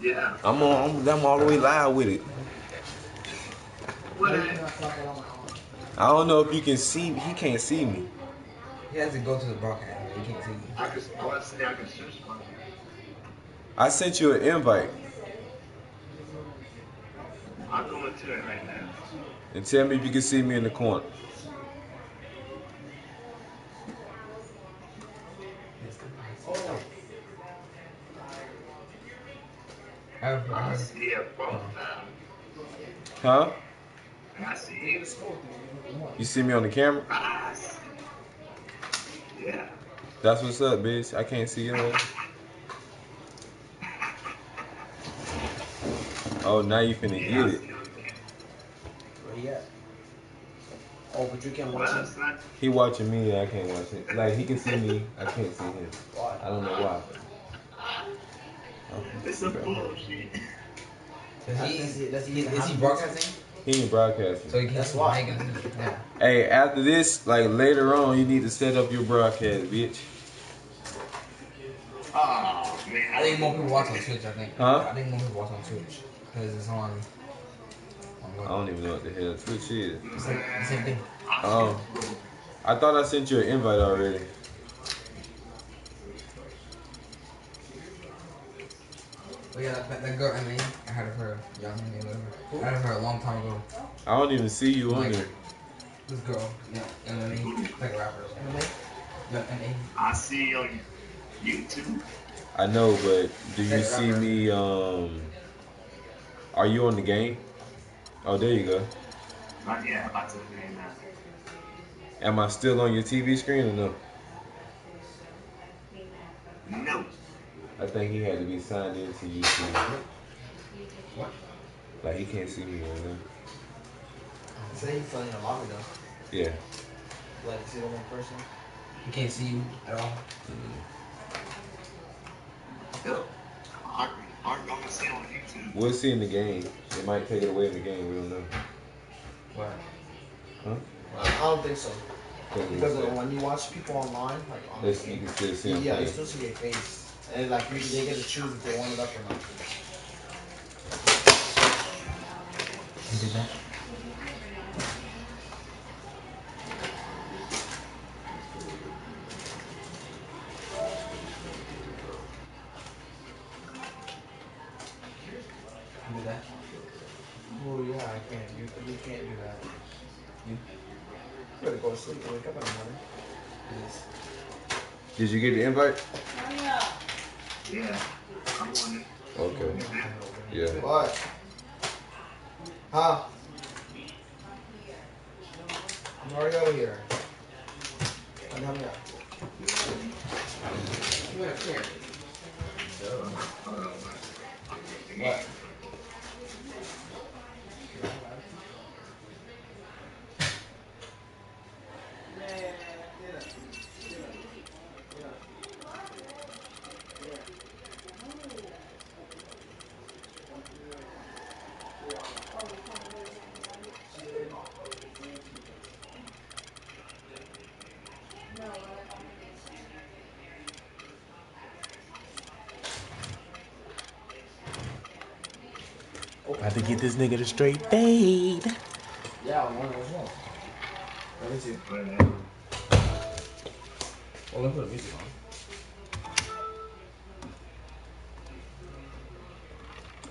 Yeah. I'm all the way live with it. What? I don't know if you can see me. He can't see me. He has to go to the broadcast. He can't see you. I can search my. I sent you an invite. I'm going to it right now. And tell me if you can see me in the corner. I see a profile. Huh? I see you. You see me on the camera? Yeah. That's what's up, bitch. I can't see you. Oh, now you finna get it. Where he at? Oh, but you can't watch him? He watching me, I can't watch it. Like, he can see me, I can't see him. Why? I don't know why. It's a bullshit. Is he broadcasting? He ain't broadcasting. So he can't. That's why. Yeah. Hey, after this, like later on, you need to set up your broadcast, bitch. Oh, man. I think more people watch on Twitch, I think. Huh? I think more people watch on Twitch. Because it's on I don't even know what the hell Twitch is. It's like the same thing. Oh. I thought I sent you an invite already. Oh yeah, that girl Emily, I heard of her, young whatever. I heard of her a long time ago. I don't even see you on there. This girl, yeah, Emily, like a rapper. Emily? Yeah, Emily. I see you on YouTube. I know, but do you see me, are you on the game? Oh, there you go. Yeah, about to play now. Am I still on your TV screen or no? No. I think he had to be signed into YouTube. What? Like, he can't see me right now. Say he's still in your lobby though. Yeah. Like, see the one person? He can't see you at all. Yo, I'm gonna see on YouTube. We'll see in the game. They might take it away in the game. We don't know. What? Huh? I don't think so. Because when you watch people online, like on the you can still see them. yeah, you still see their face. And like they get to choose if they want it up or not. You did that? You did that? Oh yeah, I can't. You can't do that. You better go to sleep and wake up in the morning. Yes. Did you get the invite? Yeah, I'm on it. Okay. Yeah. What? Huh? I'm already over here. Come help me out. You went upstairs. What? I have to get this nigga the straight fade. Yeah, one as well. Let me see. Well, let's put the music on.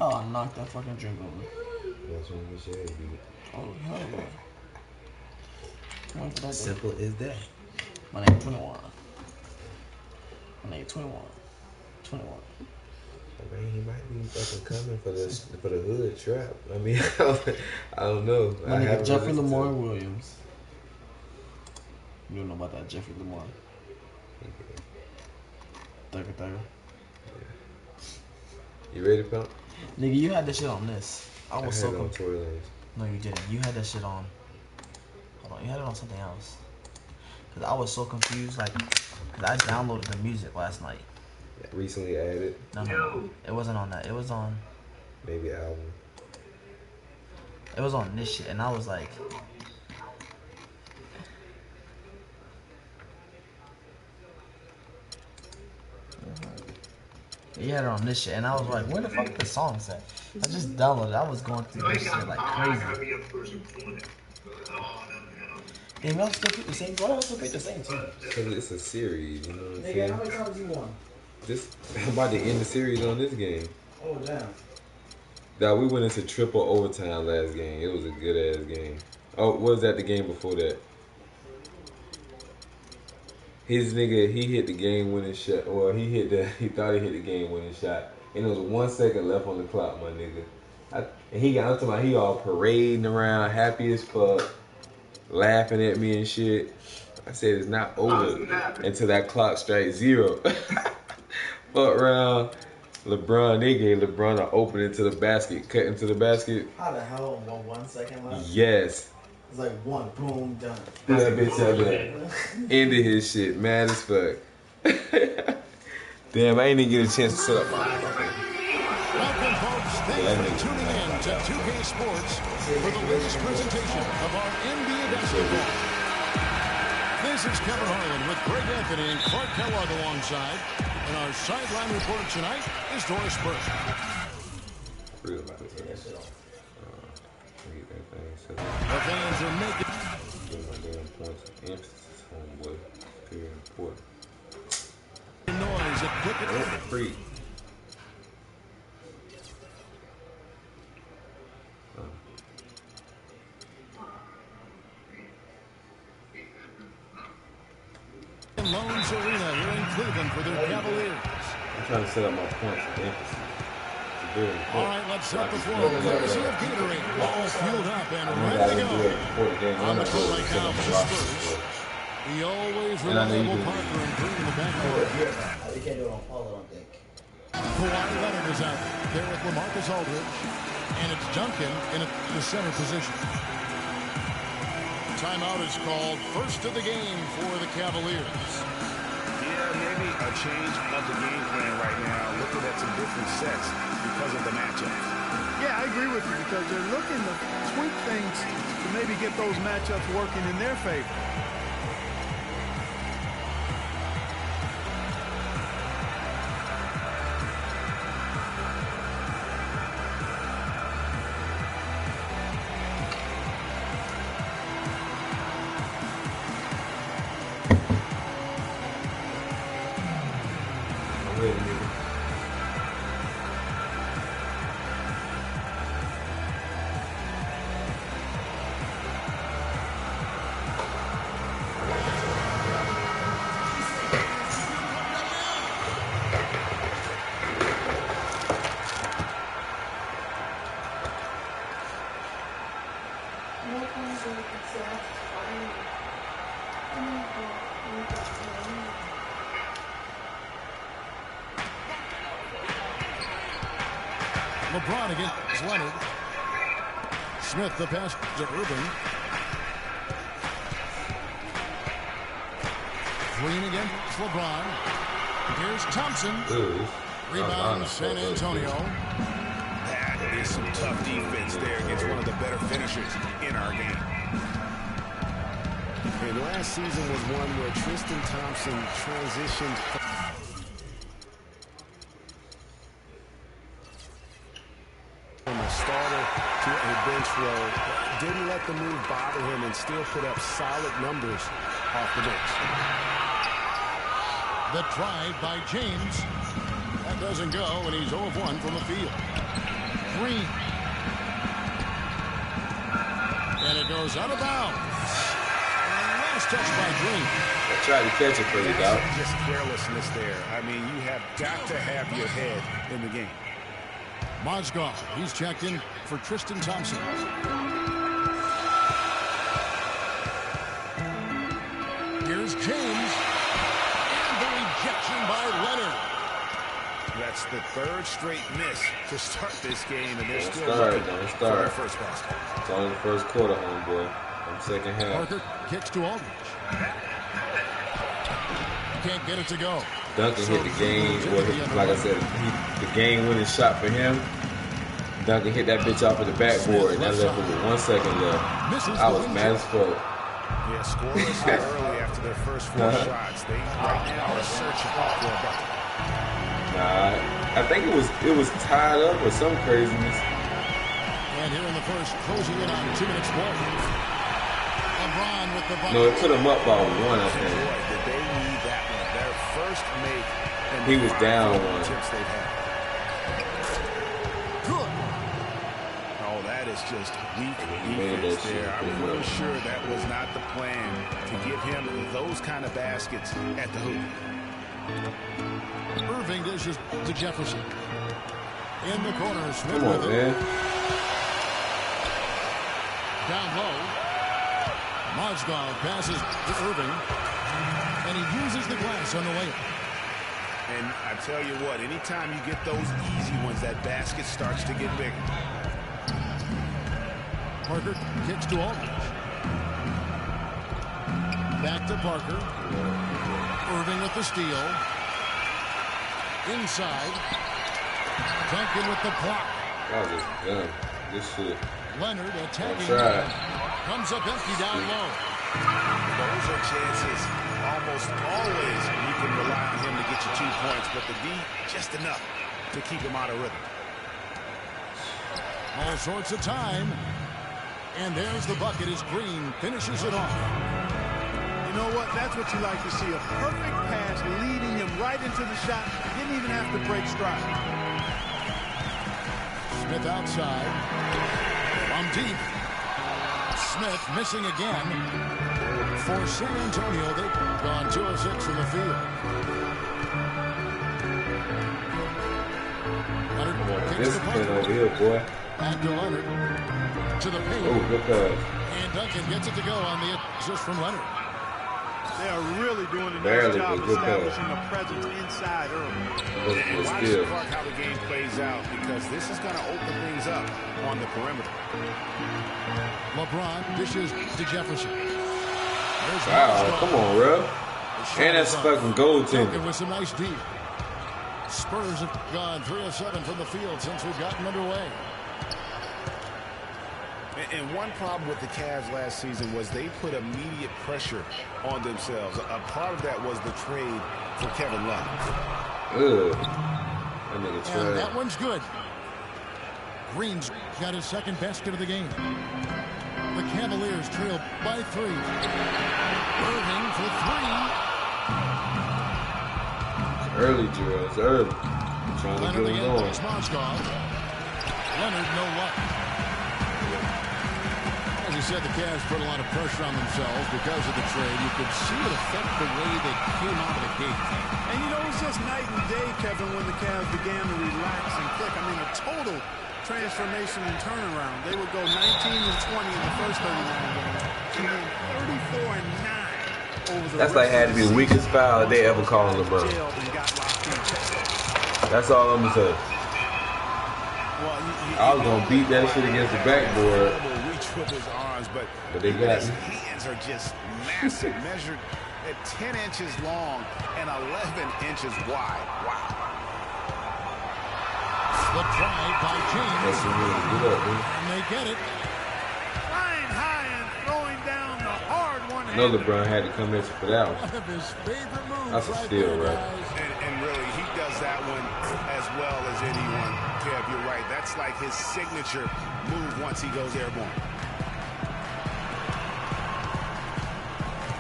Oh, I knocked that fucking drink over. That's what we said, dude. Oh, hell yeah. Simple as that. My name 21. My name 21. 21. I mean, he might be fucking coming for the hood trap. I mean, I don't know. My nigga Jeffrey Lamar Williams. You don't know about that Jeffrey Lamar. Thugger. Yeah. You ready, pal? Nigga, you had that shit on this. I was so confused. No, you didn't. You had that shit on. Hold on, you had it on something else. Cause I was so confused, like, cause I downloaded the music last night. Yeah, recently added. No, it wasn't on that. It was on. Maybe album. It was on this shit, and I was like. You had it on this shit, and I was like, where the fuck is the songs at? I just downloaded it. I was going through this shit like crazy. And we all still pick the same. Why do I also pick the same team? Because it's a series, you know what I'm Nigga, saying? how many times you won? I'm about to end the series on this game. Oh, damn. Nah, we went into triple overtime last game. It was a good ass game. Oh, what was that the game before that? His nigga, he hit the game winning shot. Well, he thought he hit the game winning shot. And it was 1 second left on the clock, my nigga. I'm talking about he all parading around, happy as fuck, laughing at me and shit. I said it's not over until that clock strikes 0. Fuck around. They gave LeBron an opening to the basket, cut into the basket. How the hell? 1 second left? Yes. It's like one, boom, done. Threw that bitch out there. Ended his shit, mad as fuck. Damn, I ain't even get a chance to set up my Welcome, folks. Thanks for tuning in to 2K Sports for the latest presentation of our NBA basketball. This is Kevin Harlan with Greg Anthony and Clark Kellogg alongside. And our sideline reporter tonight is Doris Burke. Real about it. Get that thing set up. The fans are making... Give my damn points of emphasis, homeboy. Very important. noise at quick and free. Loans Arena here in Cleveland for their Cavaliers. I'm trying to set up my points of emphasis. All right, let's set the floor. Courtesy of Gatorade. All fueled up and ready to go. On the court right now for the Spurs. The always reliable Parker and Green in the backcourt. You can't do it on Paul, I don't think. Kawhi Leonard is out there with LaMarcus Aldridge. And it's Duncan in the center position. Timeout is called. First of the game for the Cavaliers. Yeah, maybe a change of the game plan right now. Looking at some different sets because of the matchup. Yeah, I agree with you because they're looking to tweak things to maybe get those matchups working in their favor. LeBron against Leonard. Smith the pass to Urban. Green against LeBron. Here's Thompson. Rebound San Antonio. That is some tough defense there against one of the better finishers in our game. And last season was one where Tristan Thompson transitioned from a starter to a bench role. Didn't let the move bother him and still put up solid numbers off the bench. The drive by James. That doesn't go, and he's 0 of 1 from the field. Green. And it goes out of bounds. Last touch by Green. I tried to catch it for you, dog. Just carelessness there. I mean, you have got to have your head in the game. Mozgov, he's checked in for Tristan Thompson. Here's James. And the rejection by Leonard. That's the third straight miss to start this game, and they're still Don't start. their first basket. It's only the first quarter, homeboy. I'm second half. Parker kicks to Aldridge. Can't get it to go. Duncan hit the game. Well, like I said, the game-winning shot for him. Duncan hit that bitch off of the backboard, and that left with 1 second left. I was mad as fuck. Yeah, scoreless early after their first 4 shots. They right now are searching for a bucket. Nah, I think it was tied up or some craziness. And here in the first, closing in on 2 minutes more. LeBron with the bucket. No, it put him up by 1, I think. Boy, did they need that one. Their first make. And He was down 1. Attempts they've had. Good. Oh, that is just weak defense there. I'm pretty sure that was not the plan to give him those kind of baskets at the hoop. Irving dishes to Jefferson. In the corner, Smith Come on, with man. it. Down low. Mozgov passes to Irving. And he uses the glass on the layup. And I tell you what, anytime you get those easy ones, that basket starts to get bigger. Parker kicks to Aldridge. Back to Parker. Irving with the steal. Inside. Duncan with the block. That was dumb. This shit. Leonard attacking. Comes up empty down low. Those are chances almost always you can rely on him to get you 2 points, but the D just enough to keep him out of rhythm. All sorts of time. And there's the bucket as Green finishes it off. You know what? That's what you like to see. A perfect pass leading him right into the shot. Didn't even have to break stride. Smith outside. From deep. Smith missing again. For San Antonio, they've gone 2 of 6 from the field. Leonard kicks This the kid puck. over here, boy. Back to Leonard. To the paint. Oh, good pass. And Duncan gets it to go on the assist from Leonard. They are really doing a Barely, nice job but good establishing a presence inside early. And watch Still. Clark how the game plays out, because this is going to open things up on the perimeter. LeBron dishes to Jefferson. There's Wow, Mozgov. come on, bro. And that's fucking goaltending. Duncan with some nice deep. Spurs have gone 3 of 7 from the field since we've gotten underway. And one problem with the Cavs last season was they put immediate pressure on themselves. A part of that was the trade for Kevin Love. Ugh. That nigga And trash. that one's good. Green's got his second basket of the game. The Cavaliers trail by 3. Irving for 3. Early, Joe. It's early. I'm trying to Leonard get him again going. takes Mozgov. Leonard, no luck. As you said, the Cavs put a lot of pressure on themselves because of the trade. You could see it affect the way they came out of the gate. And you know, it was just night and day, Kevin, when the Cavs began to relax and click. I mean, a total transformation and turnaround. They would go 19 and 20 in the first 39 games, and then 34 and 9 over the That's like had to be the weakest foul they ever called on LeBron. That's all I'm gonna say. Well, I was gonna beat that shit against the backboard, reach with his arms, but they got his me. hands are just massive, measured at 10 inches long and 11 inches wide. Wow. The drive by James. That's really good up, man. And they get it. Flying high and throwing down the hard one. I know LeBron had to come at you for that one. One of his favorite moves. That's a right steal, there, right? guys. And really, he does that one as well as anyone. Kev, you're right. That's like his signature move once he goes airborne.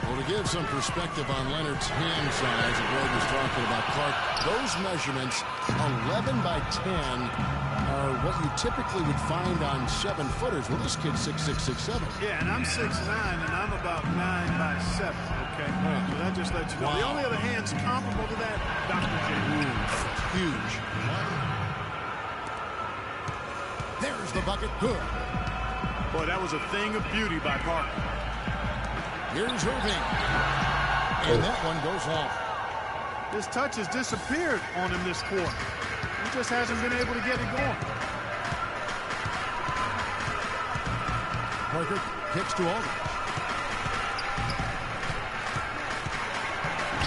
Well, to give some perspective on Leonard's hand size, that Greg was talking about, Clark, those measurements, 11 by 10, are what you typically would find on 7-footers. Well, this kid's 6'6", 6'7". Yeah, and I'm 6'9", and I'm about 9 by 7, okay? So that just lets you know. Wow. The only other hand's comparable to that, Dr. J. Huge. There's the bucket. Good. Boy, that was a thing of beauty by Parker. Here's Irving. And that one goes off. His touch has disappeared on him this quarter. He just hasn't been able to get it going. Parker kicks to Aldridge.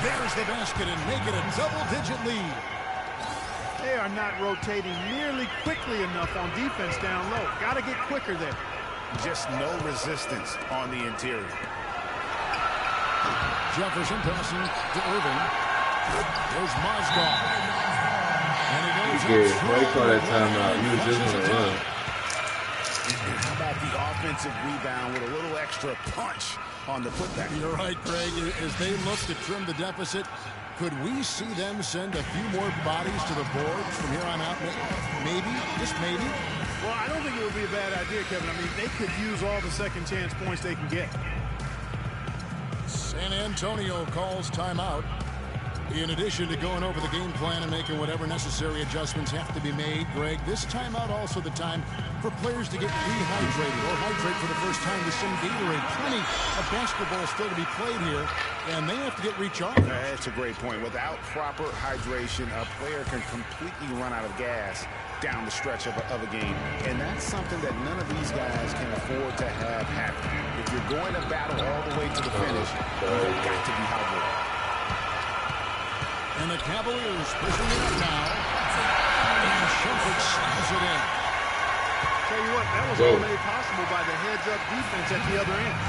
There's the basket and make it a double-digit lead. They are not rotating nearly quickly enough on defense down low. Got to get quicker there. Just no resistance on the interior. Jefferson passing to Irving. There's Mozgov. And he goes Okay, why you call that timeout? You was just on the run. And how about the offensive rebound with a little extra punch on the putback? You're right, Greg. As they look to trim the deficit, could we see them send a few more bodies to the board from here on out? Maybe, just maybe. Well, I don't think it would be a bad idea, Kevin. I mean, they could use all the second chance points they can get. San Antonio calls timeout. In addition to going over the game plan and making whatever necessary adjustments have to be made, Greg, this timeout also the time for players to get rehydrated or hydrate for the first time with some Gatorade. Plenty of basketball still to be played here, and they have to get recharged. That's a great point. Without proper hydration, a player can completely run out of gas down the stretch of a game. And that's something that none of these guys can afford to have happen. If you're going to battle all the way to the finish, you've got to be hydrated. And the Cavaliers pushing it up now. And Shumpert slams it in. Tell you what, that was all made possible by the heads-up defense at the other end.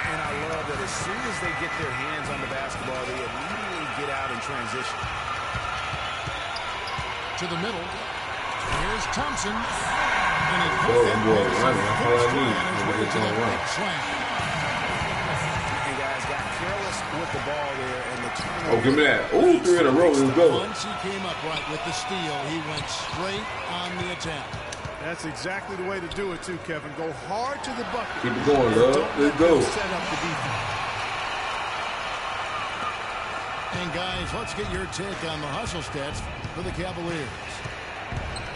And I love that as soon as they get their hands on the basketball, they immediately get out in transition. To the middle. Here's Thompson. And he puts that running. That's all I need. slam. And guys got careless with the ball there, and the turnover. Oh, give me that. Ooh, 3 in a row. Let's go. Once he came up right with the steal, he went straight on the attack. That's exactly the way to do it, too, Kevin. Go hard to the bucket. Keep it going, love. Let's go. Set up the defense. And, guys, let's get your take on the hustle stats for the Cavaliers.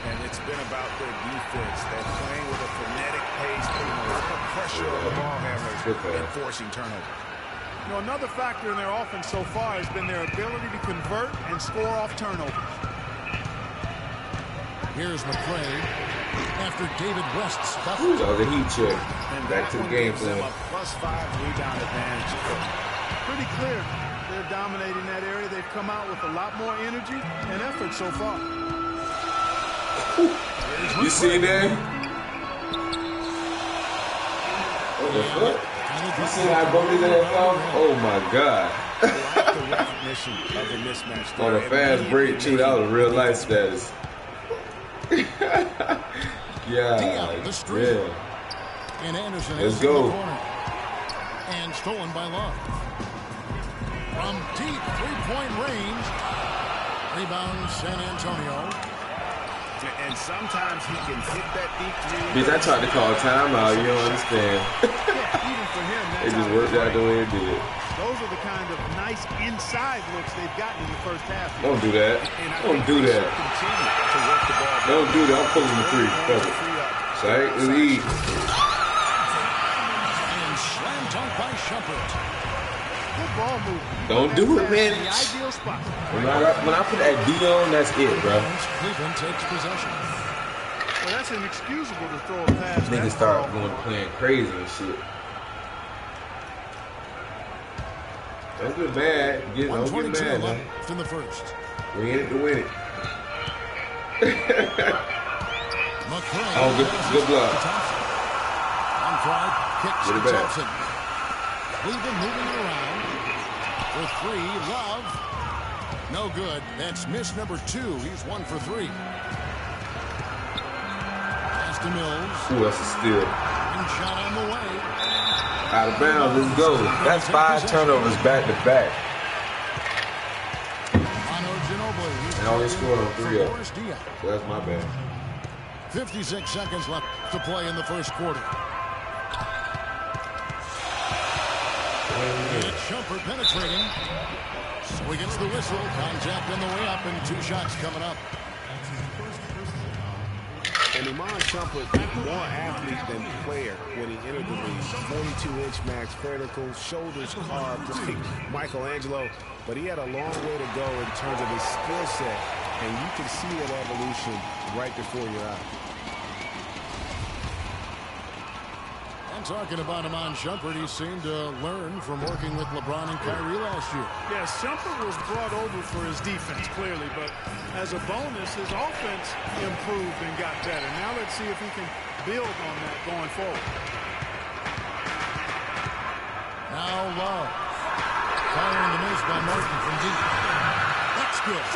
And it's been about their defense. They're playing with a frenetic pace, putting a lot of pressure on the ball handlers and forcing turnover. You know, another factor in their offense so far has been their ability to convert and score off turnovers. Here's McCray after David West's bucket. That was a heat check. And Back to the game plan. A +5 rebound advantage. Pretty clear. They're dominating that area. They've come out with a lot more energy and effort so far. You see that? What the fuck? You see how bumpy that felt? Oh my god. The recognition of the mismatch. On a fast break too, that was real life status. Yeah. And Anderson Let's go. And stolen by Love. From deep three-point range. Rebound San Antonio. And sometimes he can hit that deep three. Bitch, I tried to call timeout, you don't understand. Yeah, even for him, It just worked out the way it did. Those are the kind of nice inside looks they've gotten in the first half. Don't do that. Don't do that. Don't do that. I'm pulling the three. Fuck it. Sorry, lead. And slam dunk by Shumpert. Good ball movement. Don't do it, man. The ideal spot. When I put that D on, that's it, bro. Cleveland takes possession. Well, that's inexcusable to throw a pass. Niggas start going playing crazy and shit. Don't get mad. Don't get mad, man. Left in the first. We in it to win it. McCray. Oh, good block. On drive, kicks Get it to back. Thompson. Cleveland moving it around. For three, Love. No good. That's miss number 2. He's 1 for 3. Pass to Mills. Ooh, that's a steal. And shot on the way. Out of bounds, let's go. That's 5 turnovers back to back. And only scored on 3 of them. So that's my bad. 56 seconds left to play in the first quarter. And Shumpert penetrating. So he gets the whistle. Contact on the way up and 2 shots coming up. And Iman Shumpert, more athlete than player when he entered the league. 42-inch max vertical, shoulders carved like Michelangelo. But he had a long way to go in terms of his skill set. And you can see that evolution right before your eyes. And talking about Iman Shumpert, he seemed to learn from working with LeBron and Kyrie last year. Yes, Shumpert was brought over for his defense, clearly, but as a bonus, his offense improved and got better. Now let's see if he can build on that going forward. Now Love. Firing the miss by Martin from deep. That's good.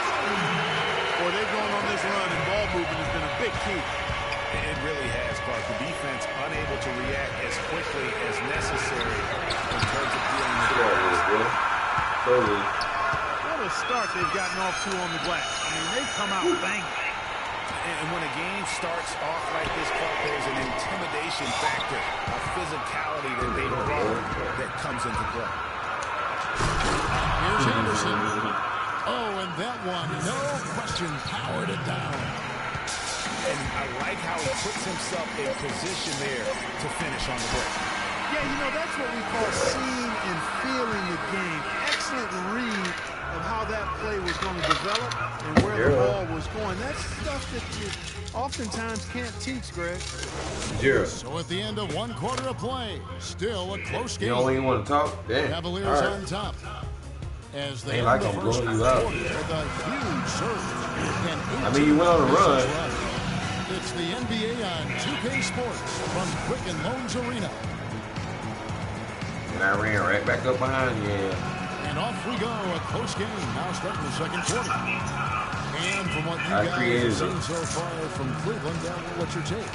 Or they've gone on this run, and ball movement has been a big key. It really has, Clark. The defense unable to react as quickly as necessary in terms of dealing with the Totally. What a start they've gotten off to on the glass. I mean, they've come out banging. And when a game starts off like this, Clark, there's an intimidation factor, a physicality that they brought that comes into play. Here's Anderson. Oh, and that one, no question, powered it down. And I like how he puts himself in position there to finish on the break. Yeah, you know, that's what we call seeing and feeling the game. Excellent read of how that play was going to develop and where the ball was going. That's stuff that you oftentimes can't teach, Greg. So at the end of one quarter of play, still a close game. You don't even want to talk? Damn. Cavaliers on top. As they ain't like I'm blowing you out. with a huge surge. I mean, you went on a run. It's the NBA on 2K Sports from Quicken Loans Arena. And I ran right back up behind you. And off we go, a close game. Now starting the second quarter. And from what you I guys created have seen them. so far from Cleveland, what's your take?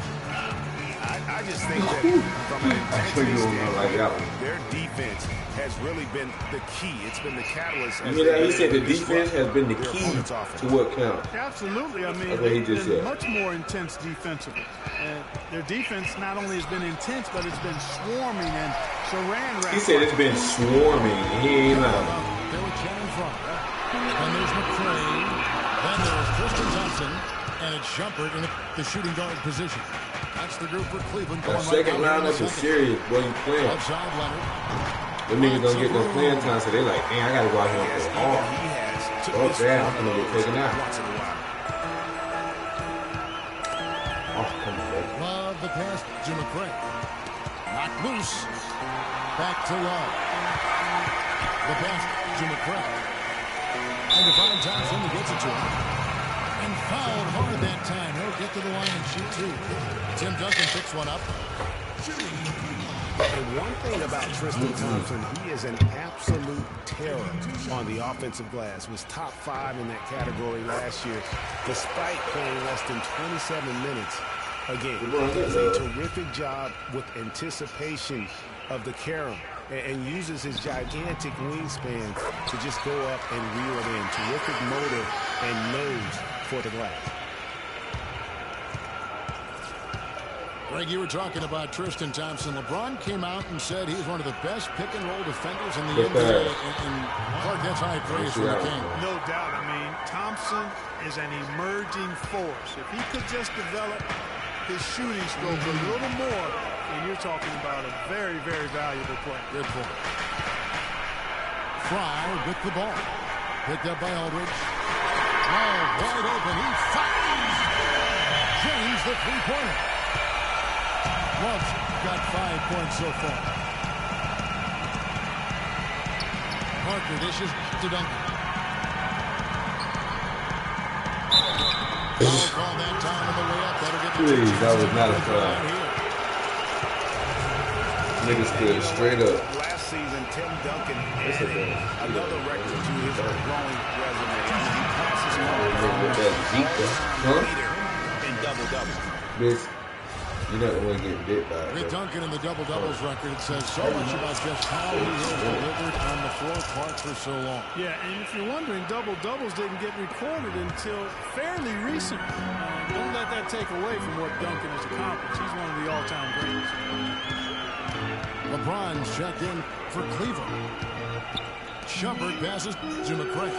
I just think that from an intensity standpoint, their defense has really been the key. It's been the catalyst. You hear that? He said the defense has been the key to what counts. Absolutely. I mean, That's what he they've just been said. much more intense defensively. And their defense not only has been intense, but it's been swarming and saran wrap. He said it's been swarming. He ain't lying. They were in front. Then there's McCray. Then there's Tristan Thompson. And it's Shumpert in the shooting guard position. That's the group for Cleveland. That second lineup is serious. Boy, you playing. Outside Leonard. Them niggas don't get no playing time, so they like, man, I gotta go out here and play hard. Oh, damn, I'm gonna get taken out. Oh, come on, baby. Love the pass to McCray. Knocked loose. Back to Love. The pass to McCray. And Devon Thompson gets it to him. And fouled hard that time. He'll get to the line and shoot two. Tim Duncan picks one up. And one thing about Tristan Thompson, he is an absolute terror on the offensive glass. Was top 5 in that category last year, despite playing less than 27 minutes a game. He does a terrific job with anticipation of the carom and uses his gigantic wingspan to just go up and reel it in. Terrific motor and nose for the glass. Greg, you were talking about Tristan Thompson. LeBron came out and said he's one of the best pick-and-roll defenders in the NBA. And Clark, that's high praise from the King. No doubt. I mean, Thompson is an emerging force. If he could just develop his shooting stroke a little more, and you're talking about a very, very valuable player. Good point. Fry with the ball. Picked up by Aldridge. Oh, wide open. He finds James the three-pointer. Love's got 5 points so far. Parker dishes to Duncan. Foul call that time on the way up. That'll get the Please, that was not a foul. Niggas stood straight up. Last season, Tim Duncan added another record to his growing resume. He passes With that Zika. Huh? in double-double. Bitch, you're not the one getting bit by it. With Duncan in the double-doubles record, it says so much about just how he has delivered on the floor park for so long. Yeah, and if you're wondering, double-doubles didn't get recorded until fairly recent. Don't let that take away from what Duncan has accomplished. He's one of the all-time greats. LeBron's checked in for Cleveland. Shumpert passes to McCray.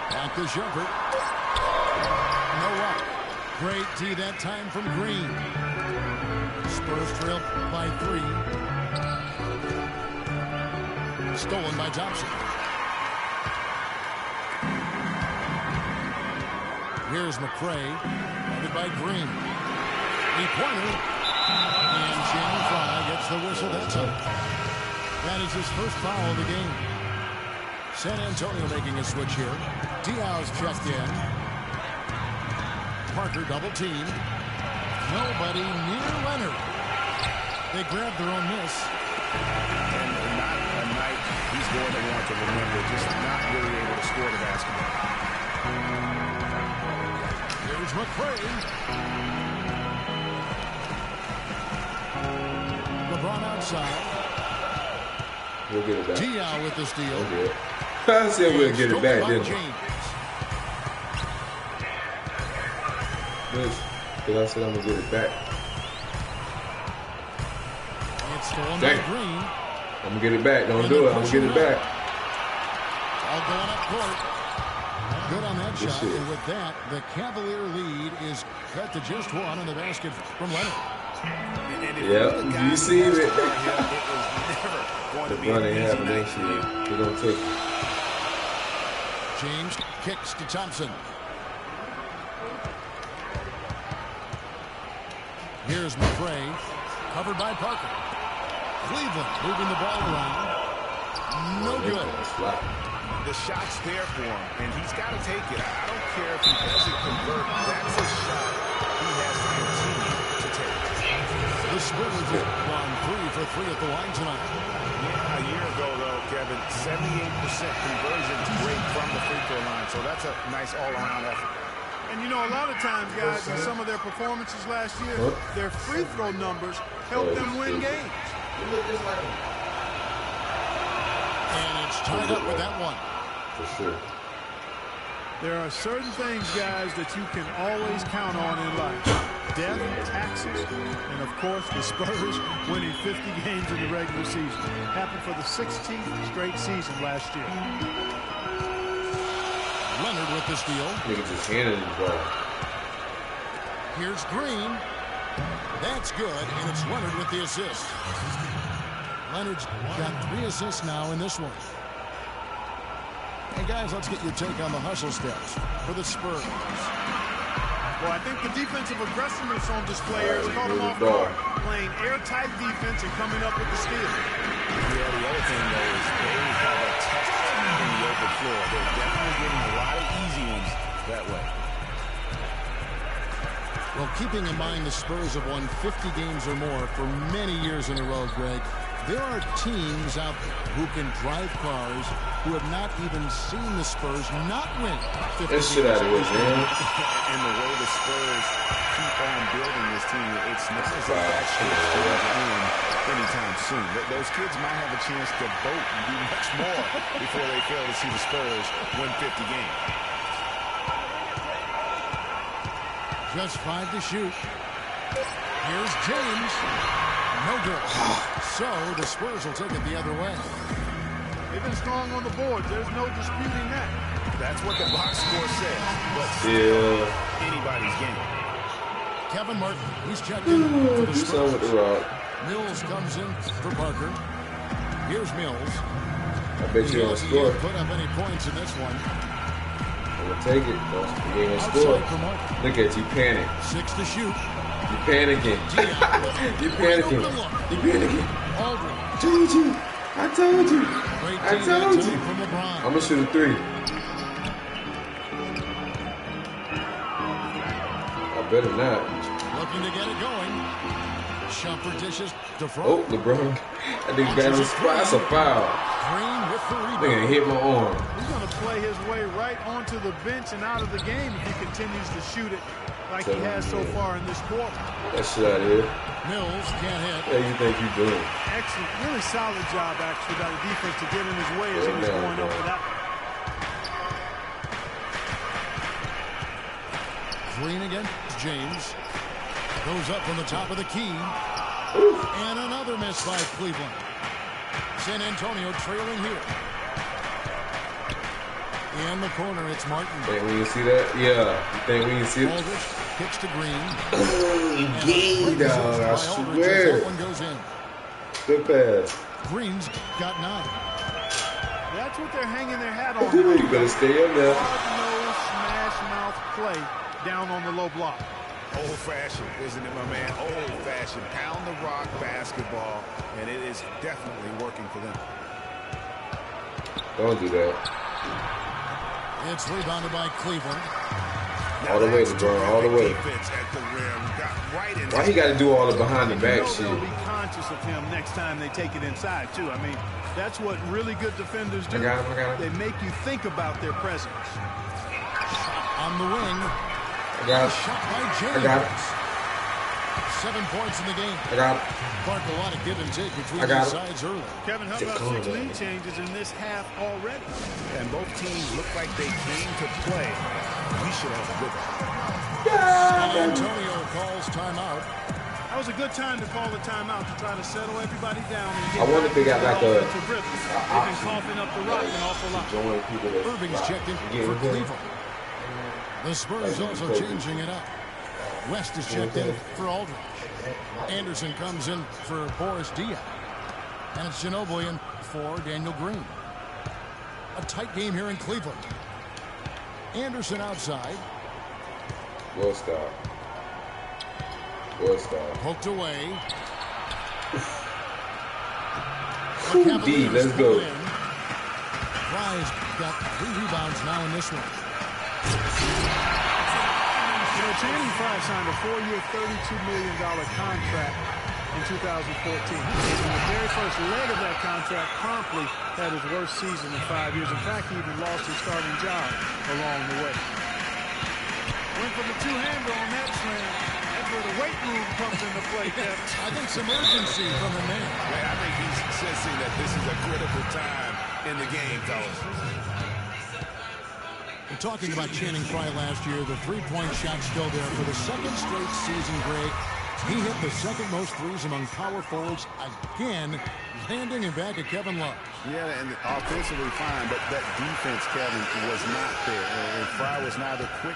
Back to Shumpert. No up. Great tee that time from Green. Spurs trail by 3. Stolen by Thompson. Here's McCray. Guarded by Green. 3-pointer. And Shannon Fry gets the whistle that time. That is his first foul of the game. San Antonio making a switch here. Diaz checked in. Parker double teamed. Nobody near Leonard. They grabbed their own miss. And not a night he's going to want to remember just not really able to score the basketball. Here's McRae. LeBron outside. We'll get it back. Diaw with the steal. Okay. I said we'll get it back, didn't I? Because I said I'm going to get it back. It's stolen by Green. I'm going to get it back. Don't do it. I'm going to get it back. All going up court. Good on that shot. And with that, the Cavalier lead is cut to just one on the basket from Leonard. Yeah, you see it. LeBron ain't having that shit. They're going to take it. James kicks to Thompson. Here's McRae, covered by Parker. Cleveland moving the ball around. No good. The shot's there for him, and he's got to take it. I don't care if he doesn't convert. That's a shot he has to continue to take. The Spurs have gone 3 for 3 at the line tonight. Yeah, a year ago, though, Kevin, 78% conversion rate from the free throw line, so that's a nice all-around effort. And, you know, a lot of times, guys, in some of their performances last year, their free throw numbers helped them win games. And it's tied up with that one. For sure. There are certain things, guys, that you can always count on in life. Death, taxes, and, of course, the Spurs winning 50 games in the regular season. Happened for the 16th straight season last year. Leonard with the steal. Nigga just handed him the ball. Here's Green. That's good, and it's Leonard with the assist. Leonard's got 3 assists now in this one. And guys, let's get your take on the hustle steps for the Spurs. Well, I think the defensive aggressiveness on display here has caught them off guard. Playing airtight defense and coming up with the steal. Yeah, the other thing, though, is they have a tough time in the open floor. They're definitely getting a lot of easy ones that way. Well, keeping in mind the Spurs have won 50 games or more for many years in a row, Greg, there are teams out there who can drive cars who have not even seen the Spurs not win 50 That shit out of here, man. And the way the Spurs keep on building this team, it's not as if that shit's going to end anytime soon. Those kids might have a chance to vote and do much more before they fail to see the Spurs win 50 games. Just 5 to shoot. Here's James. No good. So the Spurs will take it the other way. They've been strong on the board. There's no disputing that. That's what the box score says. But still, anybody's game. Kevin Martin, he's checked in for the Spurs. With the rock. Mills comes in for Parker. Here's Mills. I bet you don't score. Put up any points in this one. I'm going to take it. You ain't going to score. Look at you, panic. 6 to shoot. You panicking. You panicking. You panicking. Aldridge. Told you. I told you. I told you. From LeBron. I'm going to shoot a 3. I better not. Looking to get it going. Shumpert dishes to front. Oh, LeBron. I think that's a spot. That's a foul. Green with the rebound. They're going to hit my arm. He's going to play his way right onto the bench and out of the game if he continues to shoot it like he has so far in this quarter. That shit out of here. Mills can't hit. What do you think you're doing? Excellent. Really solid job, actually, by the defense to get in his way as he was going up for that. Green again. James goes up from the top of the key. Ooh. And another miss by Cleveland. San Antonio trailing here. In the corner, it's Martin. Think we can see that? Yeah. You think we can see it? Aldridge kicks to Green. Game, dog. I swear. That one goes in. Good pass. Green's got 9. That's what they're hanging their hat on. Ooh, you better stay up there. Hard-nosed, smash-mouth play down on the low block. Old-fashioned, isn't it, my man? Old-fashioned. Pound the rock basketball, and it is definitely working for them. Don't do that. It's rebounded by Cleveland. All the way, LeBron, all the way. Why he got to do all the behind the back shit? They'll be conscious of him next time they take it inside, too. I mean, That's what really good defenders do. I got him. They make you think about their presence. On the wing. I got him. Shot by James. I got him. 7 points in the game. I got him. Clark, a lot of give and take between I got these him. sides early. Kevin, how about 6 lead changes in this half already? And both teams look like they came to play. We should have a good one. San Antonio calls timeout. That was a good time to call the timeout to try to settle everybody down and get I wonder if they got like a offensive rhythm. They've been coughing up the rock an awful lot. join people that Irving's checked in for Cleveland. The Spurs also changing it up. West is checked in for Aldridge. Anderson comes in for Boris Diaw. And it's Ginobili in for Daniel Green. A tight game here in Cleveland. Anderson outside. Will stop. Poked away. D, let's go. Fry's got 3 rebounds now in this one. You know, Channing Frye signed a 4-year, $32 million contract in 2014. And the very first leg of that contract promptly had his worst season in 5 years. In fact, he even lost his starting job along the way. Went for the two-hander on that slam. That's where the weight room comes into play, Kevin. I think some urgency from the man. I think he's sensing that this is a critical time in the game, fellas. We're talking about Channing Frye last year. The three-point shot still there for the second straight season, Greg. He hit the second most threes among power forwards again, landing him back at Kevin Love. Yeah, and offensively fine, but that defense, Kevin, was not there. And Frye was neither quick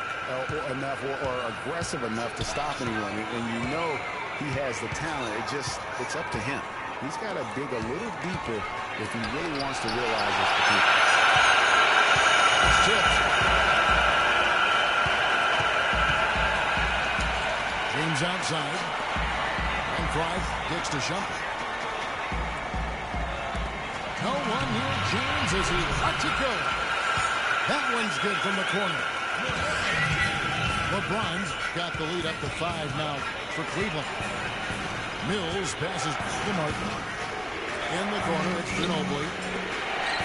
enough or aggressive enough to stop anyone. And you know he has the talent. It's up to him. He's got to dig a little deeper if he really wants to realize his potential. It's tipped. James outside. And Frye gets to Shumpert. No one near James as he lets it go. That one's good from the corner. LeBron's got the lead up to 5 now for Cleveland. Mills passes to Martin. In the corner, it's Ginobili.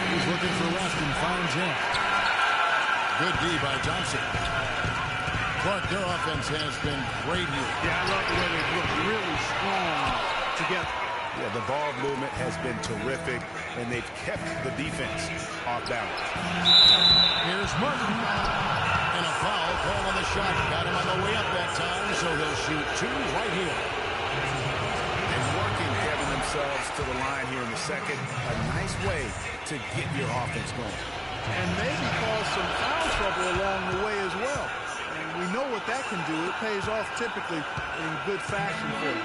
He's looking for West and finds him. Good D by Thompson. Clark, their offense has been great here. Yeah, I love the way they've looked really strong together. Yeah, the ball movement has been terrific, and they've kept the defense off balance. Here's Martin. And a foul called on the shot. Got him on the way up that time, so he'll shoot 2 right here. And working, Kevin, themselves to the line here in the second. A nice way to get your offense going. And maybe cause some foul trouble along the way as well. And we know what that can do. It pays off typically in good fashion for you.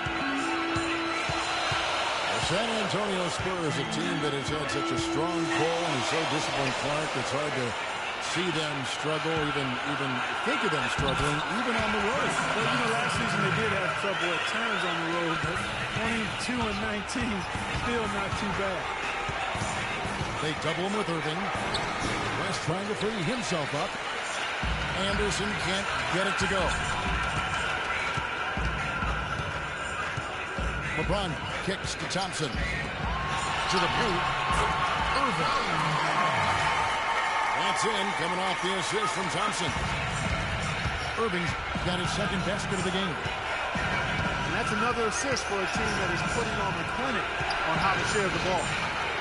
The San Antonio Spurs, a team that has had such a strong pull and is so disciplined, Clark, it's hard to see them struggle, even think of them struggling, even on the road. Well, you know, last season they did have trouble at times on the road, but 22-19, still not too bad. They double him with Irving. West trying to free himself up. Anderson can't get it to go. LeBron kicks to Thompson. To the boot. Irving. That's in, coming off the assist from Thompson. Irving's got his second basket of the game. And that's another assist for a team that is putting on a clinic on how to share the ball.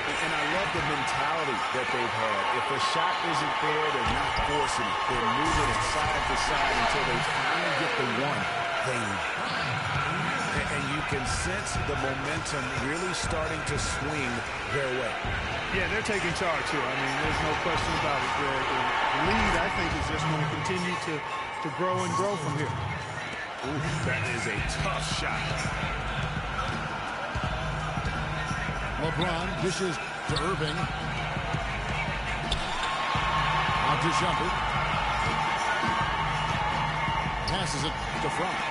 And I love the mentality that they've had. If a shot isn't there, they're not forcing it. They're moving it side to side until they finally get the one. And you can sense the momentum really starting to swing their way. Yeah, they're taking charge here. I mean, there's no question about it, Greg. The lead, I think, is just going to continue to grow and grow from here. Ooh, that is a tough shot. LeBron dishes to Irving. Out to Shumpert. Passes it to Frye.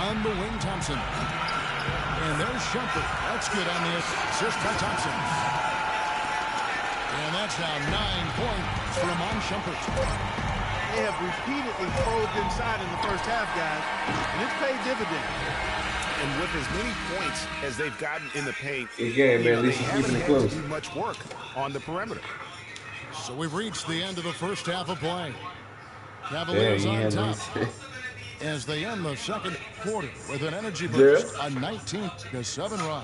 On the wing, Thompson. And there's Shumpert. That's good on the assist by Thompson. And that's now 9 points for Amon Shumpert. They have repeatedly probed inside in the first half, guys, and it's paid dividends. And with as many points as they've gotten in the paint, Again, man, at least they you're haven't keeping it had to close. do much work on the perimeter. So we've reached the end of the first half of play. Damn, Cavaliers you on had no top as they end the second quarter with an energy Yeah. boost, a 19-7 run.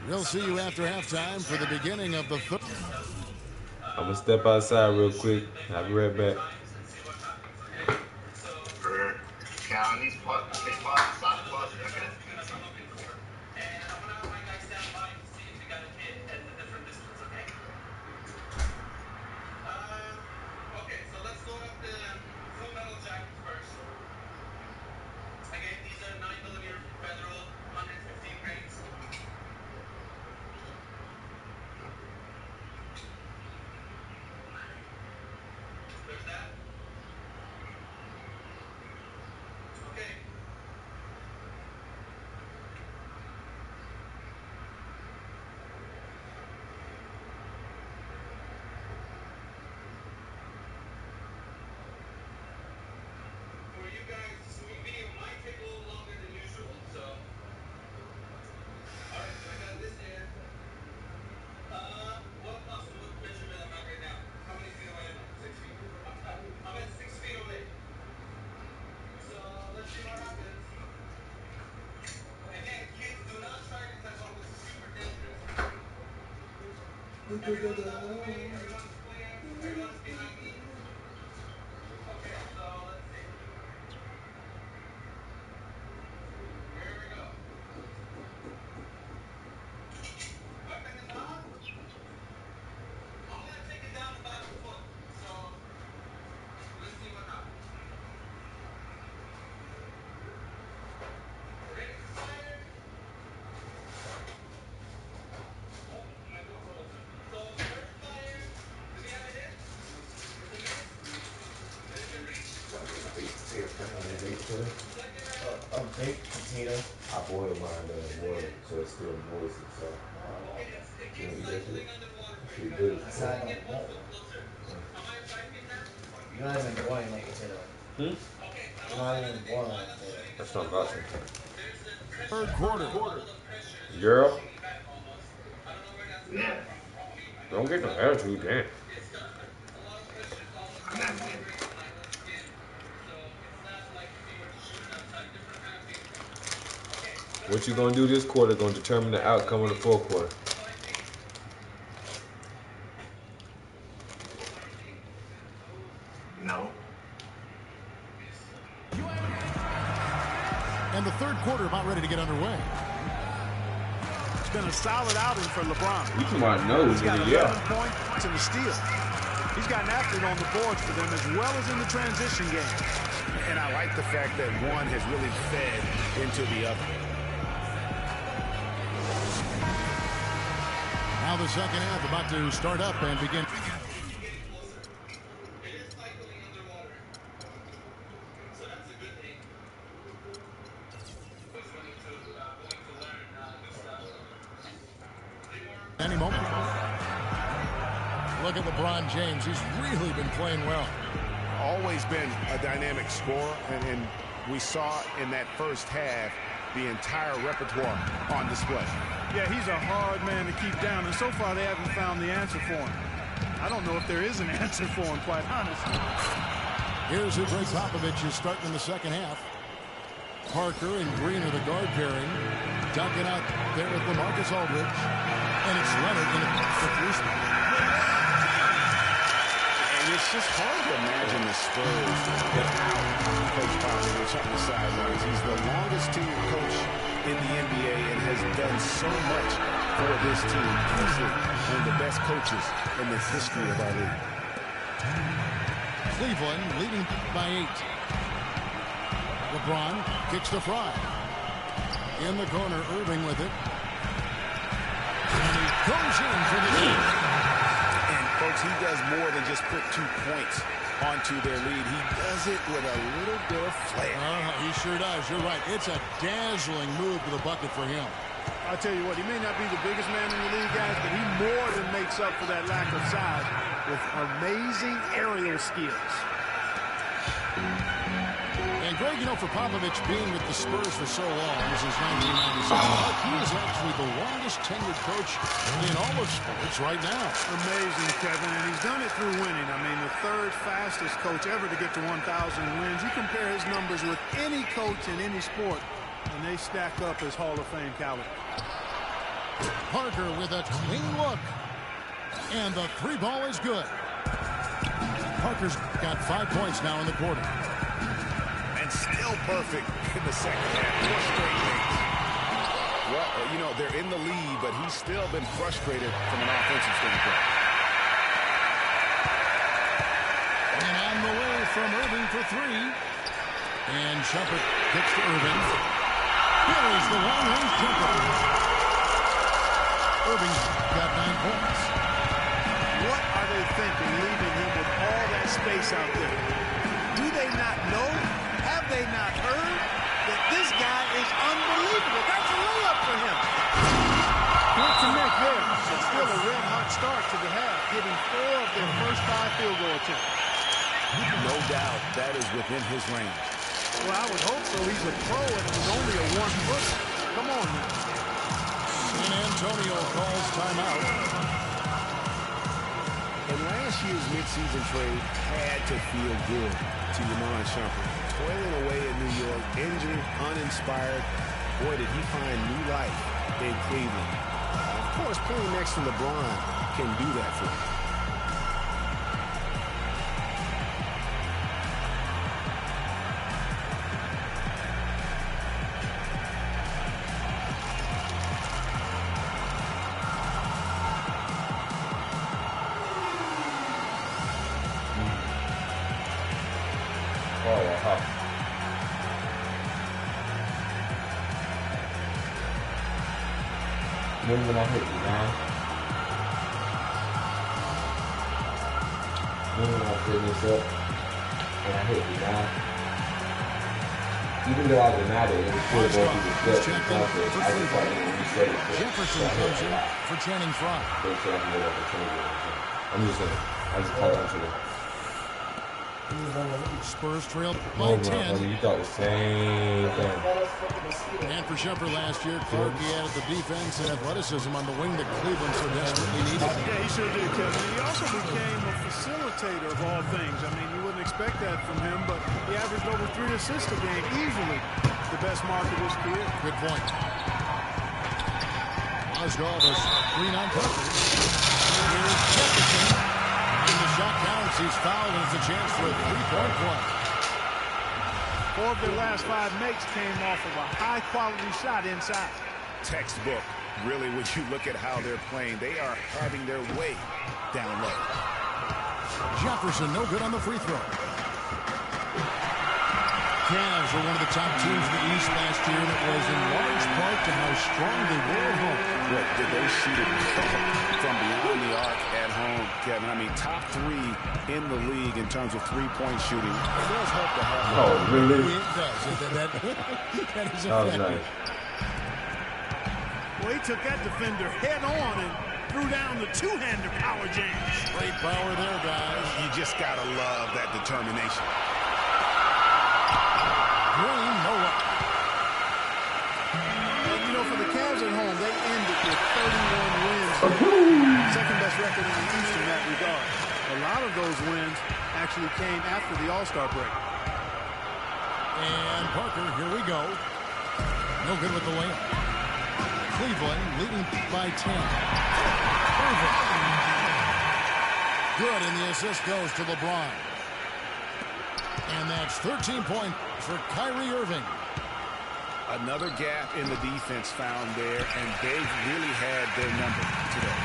We'll see you after halftime for the beginning of the third. I'm gonna step outside real quick. I'll be right back. A baked potato. I boiled mine in water, so it's still moist and soft. You know, eat that shit? Shit good I as said fuck. I don't want one. You're not even boiling like potato. You're not even boiling like potato. That's not about Third quarter. Girl, don't get no attitude, damn. What you gonna do this quarter gonna determine the outcome of the fourth quarter. No. And the third quarter about ready to get underway. It's been a solid outing for LeBron. You talking about nose, He's got nigga, 11 yeah. points and a steal. He's gotten after it on the boards for them as well as in the transition game. And I like the fact that one has really fed into the other. Now the second half about to start up and begin. Any moment. Look at LeBron James. He's really been playing well. Always been a dynamic scorer, and we saw in that first half the entire repertoire on display. Yeah, he's a hard man to keep down, and so far they haven't found the answer for him. I don't know if there is an answer for him, quite honestly. Here's who Greg Popovich is starting in the second half. Parker and Green are the guard pairing. Duncan out there with LaMarcus Aldridge. And it's Leonard in the three spot. And it's just hard to imagine the Spurs without Coach Popovich on the sidelines. He's the longest tenured coach in the NBA and has done so much for this team. Easily one of the best coaches in the history of our league. Cleveland leading by 8. LeBron kicks to Fry. In the corner, Irving with it. And he goes in for the lead. And, folks, he does more than just put 2 points onto their lead. He does it with a little bit of flair. He sure does. You're right. It's a dazzling move to the bucket for him. I'll tell you what, he may not be the biggest man in the league, guys, but he more than makes up for that lack of size with amazing aerial skills. And Greg, you know, for Popovich being with the Spurs for so long, since 1997, he is actually the longest tenured coach in all of sports right now. Amazing, Kevin, and he's done it through winning. I mean, the third fastest coach ever to get to 1,000 wins. You compare his numbers with any coach in any sport, and they stack up as Hall of Fame caliber. Parker with a clean look. And the three ball is good. Parker's got 5 points now in the quarter. And still perfect in the second half. 4 straight makes. Well, you know, they're in the lead, but he's still been frustrated from an offensive standpoint. And on the way from Irving for 3. And Shumpert kicks to Irving. Here is the long-range jumper. Irving's got 9 points. What are they thinking, leaving him with all that space out there? Do they not know? Have they not heard that this guy is unbelievable? That's a layup for him. Not to make there. It's still a red-hot start to the half, getting 4 of their first 5 field goal attempts. No doubt that is within his range. Well, I would hope so. He's a pro, and it was only a 1-footer. Come on now. San Antonio calls timeout. And last year's midseason trade had to feel good to Iman Shumpert. Toiling away in New York, injured, uninspired. Boy, did he find new life in Cleveland. Of course, playing next to LeBron can do that for him. Remember when I hit the line? Remember when I was setting this up and I hit the line? Even though I denied it, it was still going through the steps and process. I just thought it would reset it. Jefferson comes in for Channing Frye. So I can go up and change it. I'm just saying. I just caught on to it. Spurs trailed by 10. You thought the same thing. And for Shumpert last year, Clark, he added the defense and athleticism on the wing that Cleveland so desperately needed. Yeah, he sure did, Kevin. He also became a facilitator of all things. I mean, you wouldn't expect that from him, but he averaged over 3 assists a game, easily the best mark of his career. Good point. Osgold is screen on Parker. Here's Jefferson. And the shot counts. He's fouled, and it's a chance for a 3-point play. 4 of their last 5 makes came off of a high-quality shot inside. Textbook. Really, when you look at how they're playing, they are having their way down low. Jefferson, no good on the free throw. Cavs were one of the top teams in the East last year, and it was in large part to how strong they were at home. What, did they shoot it from beyond the arc at home, Kevin? I mean, top 3 in the league in terms of three-point shooting. It does help to have. Oh, really? It does. That is That was effective. nice. Well, he took that defender head-on and threw down the two-hander power jam. Great power there, guys. You just got to love that determination. Green, no luck. And, you know, for the Cavs at home, they ended with 31 wins. Second best record in the East in that regard. A lot of those wins actually came after the All-Star break. And Parker, here we go. No good with the layup. Cleveland leading by 10. Irving. Good, and the assist goes to LeBron. And that's 13 points for Kyrie Irving. Another gap in the defense found there, and they've really had their number today.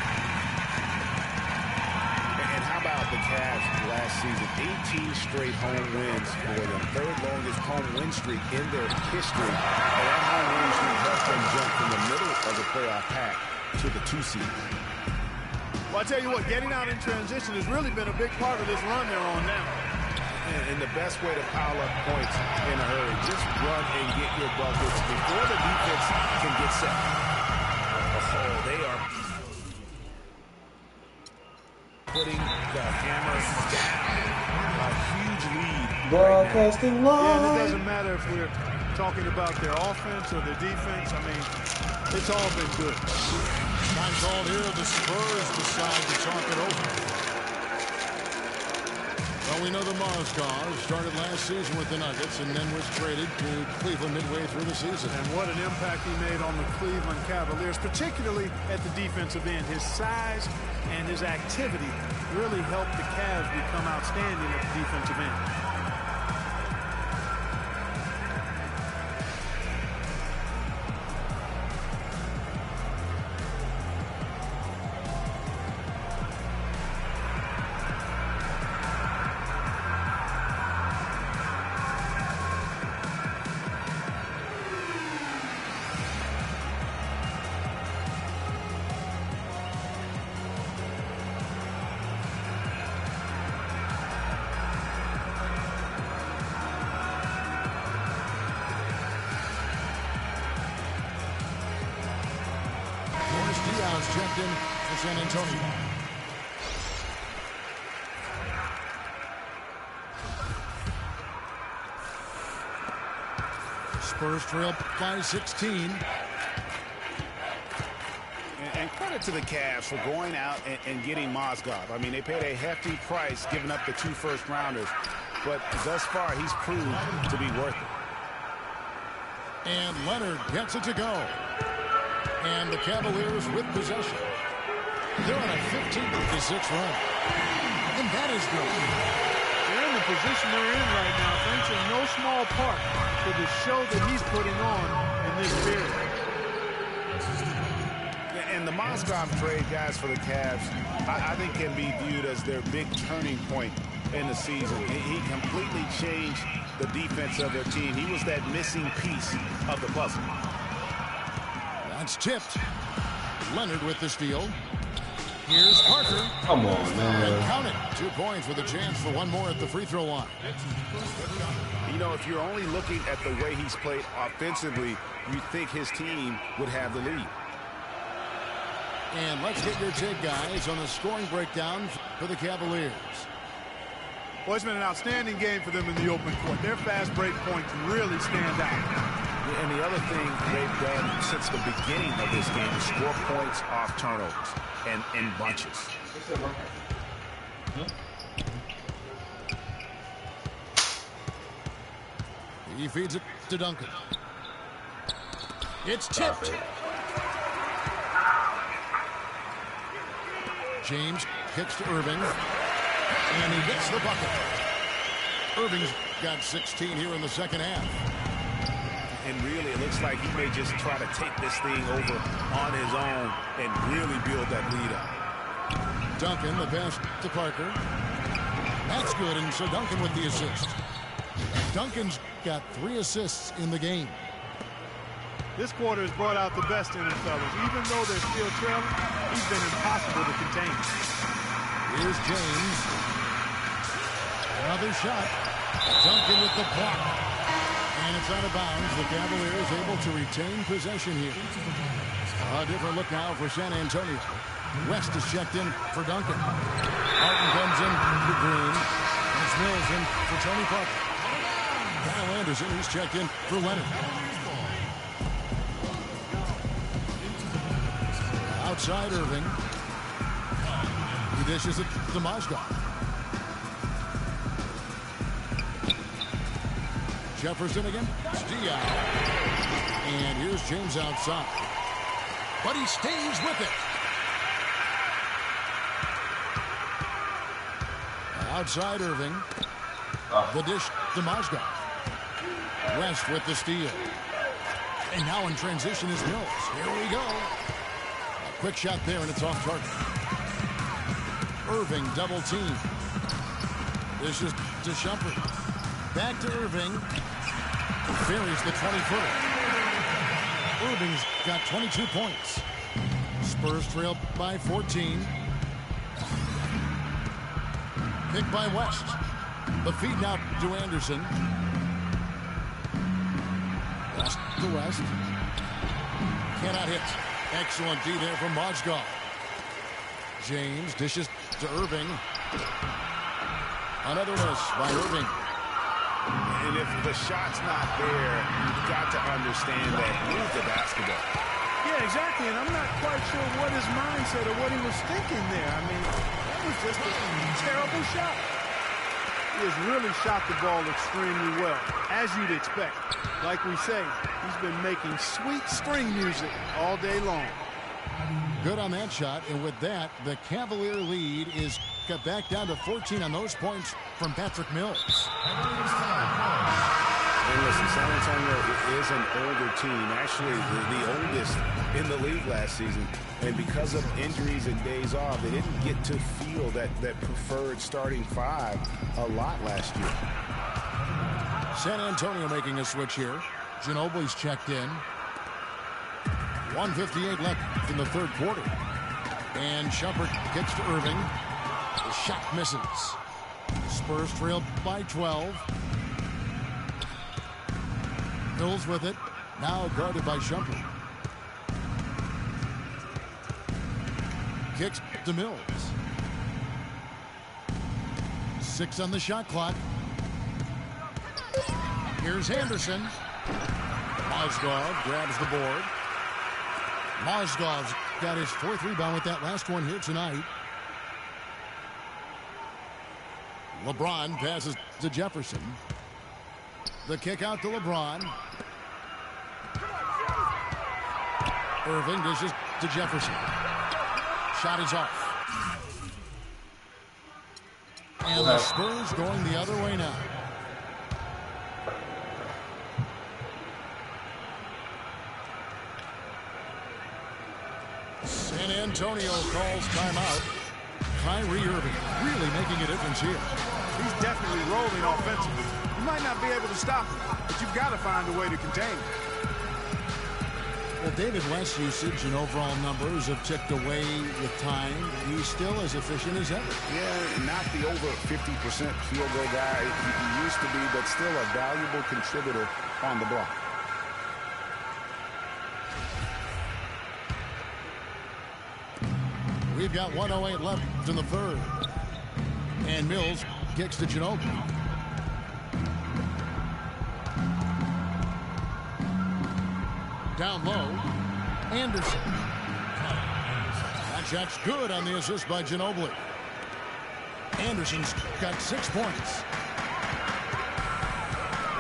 And how about the Cavs last season? 18 straight home wins for them. Third longest home win streak in their history. And that home win streak helped them jump from the middle of the playoff pack to the 2 seed. Well, I tell you what, getting out in transition has really been a big part of this run they're on now. And the best way to pile up points in a hurry, just run and get your buckets before the defense can get set. Oh, they are putting the hammer down. A huge lead Broadcasting Yeah, live. and it doesn't matter if we're talking about their offense or their defense. I mean, it's all been good. Time called here. The Spurs decide to talk it over. Well, we know the Mozgov started last season with the Nuggets and then was traded to Cleveland midway through the season. And what an impact he made on the Cleveland Cavaliers, particularly at the defensive end. His size and his activity really helped the Cavs become outstanding at the defensive end. Checked in for San Antonio. Spurs trail by 16. And credit to the Cavs for going out and getting Mozgov. I mean, they paid a hefty price giving up the 2 first-rounders. But thus far, he's proved to be worth it. And Leonard gets it to go. And the Cavaliers with possession. They're on a 15-6 run. And that is good. They're in the position they're in right now, thanks in no small part to the show that he's putting on in this period. And the Mozgov trade, guys, for the Cavs, I think can be viewed as their big turning point in the season. He completely changed the defense of their team. He was that missing piece of the puzzle. That's tipped. Leonard with the steal. Here's Parker. Come on, And man. count it. 2 points with a chance for one more at the free throw line. You know, if you're only looking at the way he's played offensively, you'd think his team would have the lead. And let's get your take, guys, on a scoring breakdown for the Cavaliers. Well, it's been an outstanding game for them in the open court. Their fast break points really stand out. And the other thing they've done since the beginning of this game is score points off turnovers and in bunches. He feeds it to Duncan. It's tipped. James kicks to Irving. And he gets the bucket. Irving's got 16 here in the second half. And really, it looks like he may just try to take this thing over on his own and really build that lead up. Duncan, the pass to Parker. That's good, and so Duncan with the assist. Duncan's got 3 assists in the game. This quarter has brought out the best in him, fellas. Even though they're still trailing, he's been impossible to contain. Here's James. Another shot. Duncan with the block. And it's out of bounds. The Cavaliers able to retain possession here. A different look now for San Antonio. West is checked in for Duncan. Martin comes in for Green. And it's Mills in for Tony Parker. Kyle Anderson, he's checked in for Leonard. Outside Irving. He dishes it to Mozgov. Jefferson again. Diaz. And here's James outside. But he stays with it. Outside Irving. The dish to Mozgov. West with the steal. And now in transition is Mills. Here we go. A quick shot there, and it's off target. Irving double team. This is to Shumpert. Back to Irving. Buries the 20-footer. Irving's got 22 points. Spurs trail by 14. Picked by West. The feed now to Anderson. West to West. Cannot hit. Excellent D there from Mozgov. James dishes to Irving. Another miss by Irving. if the shot's not there, you've got to understand that move the basketball. Yeah, exactly, and I'm not quite sure what his mindset or what he was thinking there. I mean, that was just a terrible shot. He has really shot the ball extremely well, as you'd expect. Like we say, he's been making sweet string music all day long. Good on that shot, and with that, the Cavalier lead is cut back down to 14 on those points from Patrick Mills. And listen, San Antonio is an older team, actually the oldest in the league last season. And because of injuries and days off, they didn't get to feel that preferred starting five a lot last year. San Antonio making a switch here. Ginobili's checked in. 1:58 left in the third quarter. And Shumpert kicks to Irving. The shot misses. Spurs trail by 12. Mills with it. Now guarded by Shumpert. Kicks to Mills. 6 on the shot clock. Here's Henderson. Mozgov grabs the board. Mozgov's got his 4th rebound with that last one here tonight. LeBron passes to Jefferson. The kick out to LeBron. Irving dishes to Jefferson. Shot is off. And the Spurs going the other way now. San Antonio calls timeout. Kyrie Irving really making a difference here. He's definitely rolling offensively. You might not be able to stop him, but you've got to find a way to contain him. Well, David West's usage and overall numbers have ticked away with time. He's still as efficient as ever. Yeah, not the over 50% field goal guy he used to be, but still a valuable contributor on the block. We've got 1:08 left in the third. And Mills kicks to Ginobili. Down low, Anderson. That shot's good on the assist by Ginobili. Anderson's got 6 points.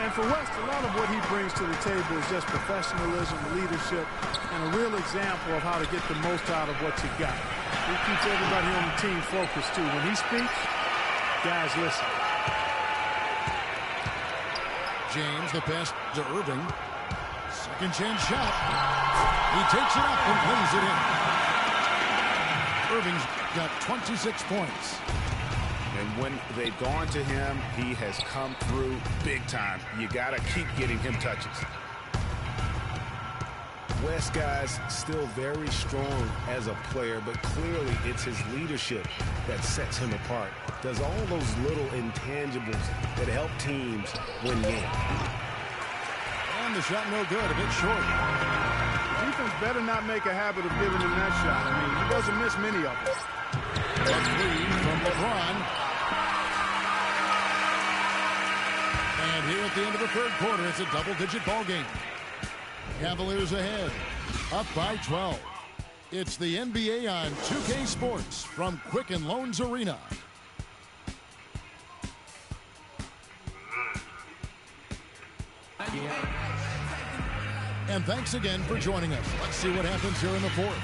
And for West, a lot of what he brings to the table is just professionalism, leadership, and a real example of how to get the most out of what you got. He keeps everybody on the team focused, too. When he speaks, guys listen. James, the pass to Irving. Second chance shot. He takes it up and plays it in. Irving's got 26 points. And when they've gone to him, he has come through big time. You got to keep getting him touches. West guy's still very strong as a player, but clearly it's his leadership that sets him apart. Does all those little intangibles that help teams win games. And the shot no good, a bit short. The defense better not make a habit of giving him that shot. I mean, he doesn't miss many of them. A three from LeBron. And here at the end of the third quarter, it's a double-digit ball game. Cavaliers ahead, up by 12. It's the NBA on 2K Sports from Quicken Loans Arena. And thanks again for joining us. Let's see what happens here in the fourth.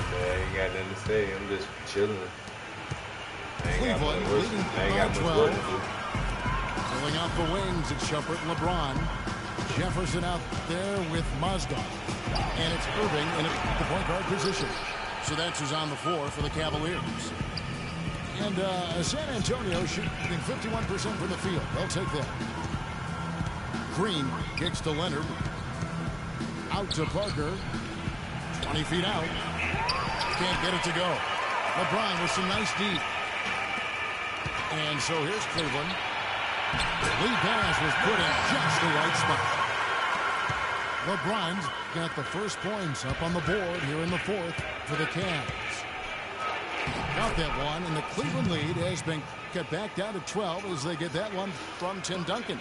Man, ain't got nothing to say. I'm just chilling. Cleveland leading by 12. Filling out the wings, it's Shumpert and LeBron. Jefferson out there with Mozgov. And it's Irving in the point guard position. So that's who's on the floor for the Cavaliers. And San Antonio shooting 51% from the field. They'll take that. Green kicks to Leonard. Out to Parker. 20 feet out. Can't get it to go. LeBron with some nice deep. And so here's Cleveland. Lead pass was put in just the right spot. LeBron's got the first points up on the board here in the fourth for the Cavs. Got that one, and the Cleveland lead has been cut back down to 12 as they get that one from Tim Duncan.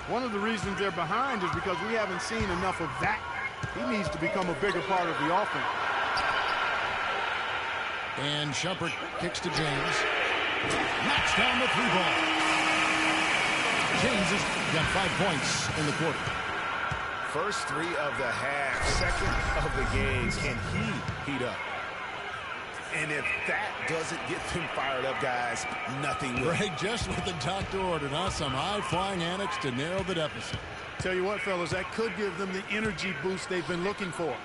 One of the reasons they're behind is because we haven't seen enough of that. He needs to become a bigger part of the offense. And Shumpert kicks to James. Knocks down the three ball. James has got 5 points in the quarter. First three of the half, second of the game. Can he heat up? And if that doesn't get them fired up, guys, nothing will. Greg, just what the doctor ordered, huh? Some high-flying antics to narrow the deficit. Tell you what, fellas, that could give them the energy boost they've been looking for.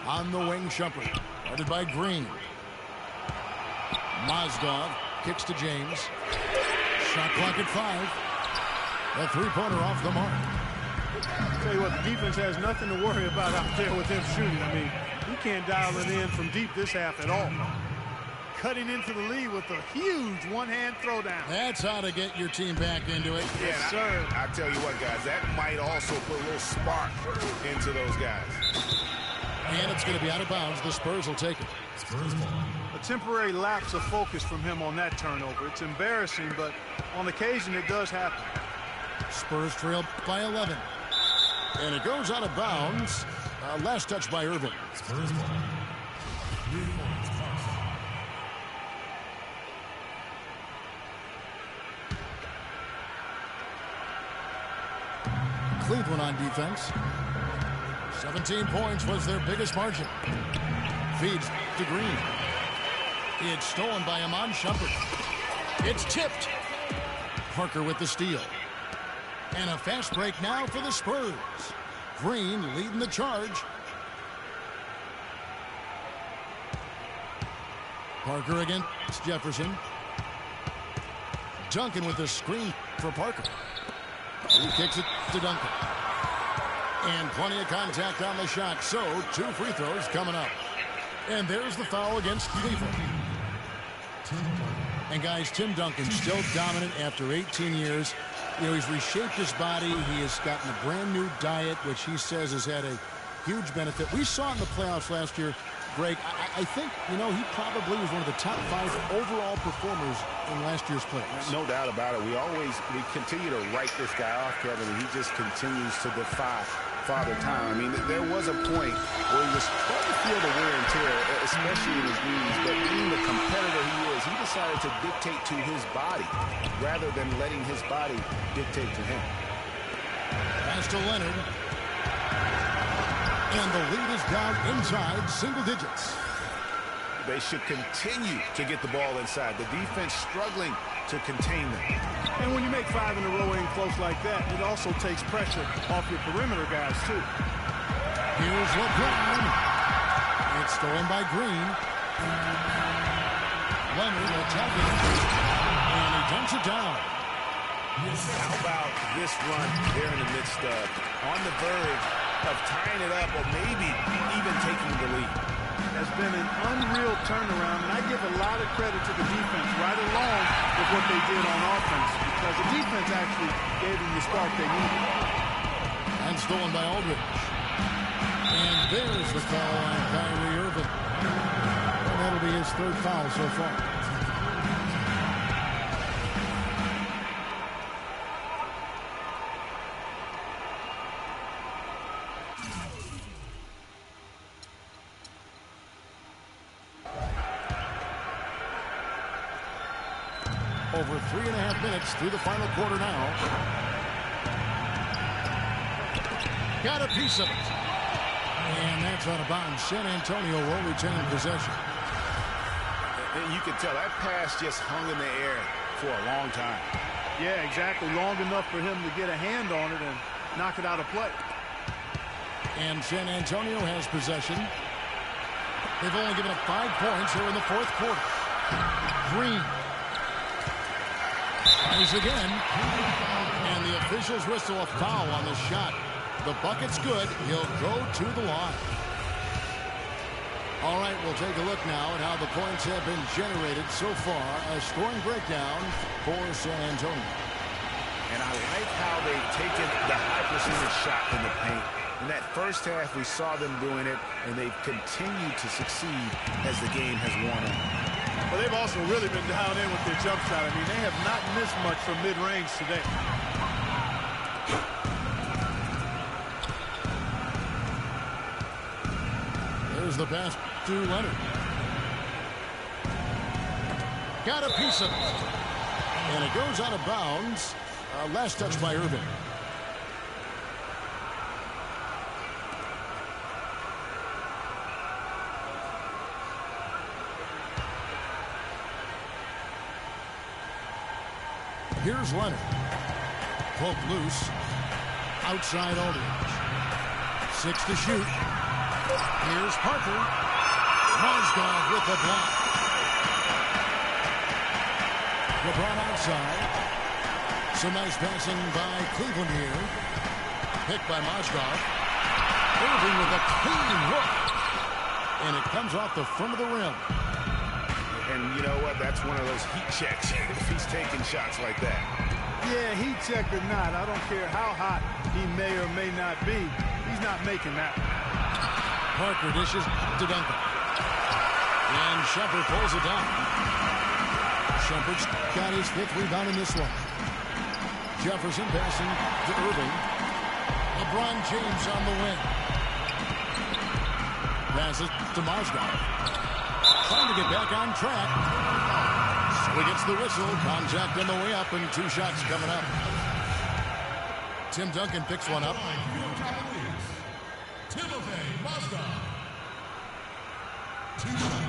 On the wing, Shumpert, guarded by Green. Mozgov kicks to James. Shot clock at 5. A three-pointer off the mark. Tell you what, the defense has nothing to worry about out there with them shooting. I mean, he can't dial it in from deep this half at all. Cutting into the lead with a huge one-hand throwdown. That's how to get your team back into it. Yes, sir. I tell you what, guys, that might also put a little spark into those guys. And it's going to be out of bounds. The Spurs will take it. Spurs ball. A temporary lapse of focus from him on that turnover. It's embarrassing, but on occasion it does happen. Spurs trail by 11. And it goes out of bounds. Last touch by Irving. Spurs ball. 3 points. Cleveland on defense. 17 points was their biggest margin. Feeds to Green. It's stolen by Iman Shumpert. It's tipped. Parker with the steal. And a fast break now for the Spurs. Green leading the charge. Parker against Jefferson. Duncan with the screen for Parker. He kicks it to Duncan. And plenty of contact on the shot. So, 2 free throws coming up. And there's the foul against Cleveland. And guys, Tim Duncan still dominant after 18 years. You know, he's reshaped his body. He has gotten a brand new diet, which he says has had a huge benefit. We saw it in the playoffs last year. Greg, I think, you know, he probably was one of the top 5 overall performers in last year's playoffs. No doubt about it. We continue to write this guy off, Kevin, and he just continues to defy Father Time. I mean, there was a point where he was starting to feel the wear and tear, especially in his knees, but being the competitor he is, he decided to dictate to his body rather than letting his body dictate to him. Pass to Leonard. And the lead is down inside single digits. They should continue to get the ball inside. The defense struggling to contain them. And when you make 5 in a row in close like that, it also takes pressure off your perimeter guys, too. Here's LeBron. It's stolen by Green. Leonard attacking. And he dumps it down. How about this run there in the midst of, on the verge of tying it up or maybe even taking the lead? Has been an unreal turnaround, and I give a lot of credit to the defense right along with what they did on offense, because the defense actually gave them the spark they needed. And stolen by Aldridge. And there's the foul on Kyrie Irving. And that'll be his 3rd foul so far. Over 3.5 minutes through the final quarter now. Got a piece of it. And that's out of bounds. San Antonio will retain possession. And you can tell that pass just hung in the air for a long time. Yeah, exactly. Long enough for him to get a hand on it and knock it out of play. And San Antonio has possession. They've only given up 5 points here in the 4th quarter. Green. Tries again. And the officials whistle a foul on the shot. The bucket's good. He'll go to the line. All right, we'll take a look now at how the points have been generated so far. A scoring breakdown for San Antonio. And I like how they've taken the high percentage shot in the paint. In that first half, we saw them doing it, and they've continued to succeed as the game has worn on. Well, they've also really been down in with their jump shot. I mean, they have not missed much from mid-range today. There's the pass to Leonard. Got a piece of it. And it goes out of bounds. Last touch by Irving. Here's Leonard. Poke loose. Outside Aldridge. 6 to shoot. Here's Parker. Mozgov with the block. LeBron outside. Some nice passing by Cleveland here. Picked by Mozgov. Irving with a clean hook. And it comes off the front of the rim. And you know what? That's one of those heat checks if he's taking shots like that. Yeah, heat check or not, I don't care how hot he may or may not be. He's not making that. Parker dishes to Duncan. And Shumpert pulls it down. Shumpert's got his 5th rebound in this one. Jefferson passing to Irving. LeBron James on the wing. Passes to Mozgov. Trying to get back on track. So he gets the whistle. Contact on the way up and 2 shots coming up. Tim Duncan picks one up. Timothy Mozgov. 2 shots.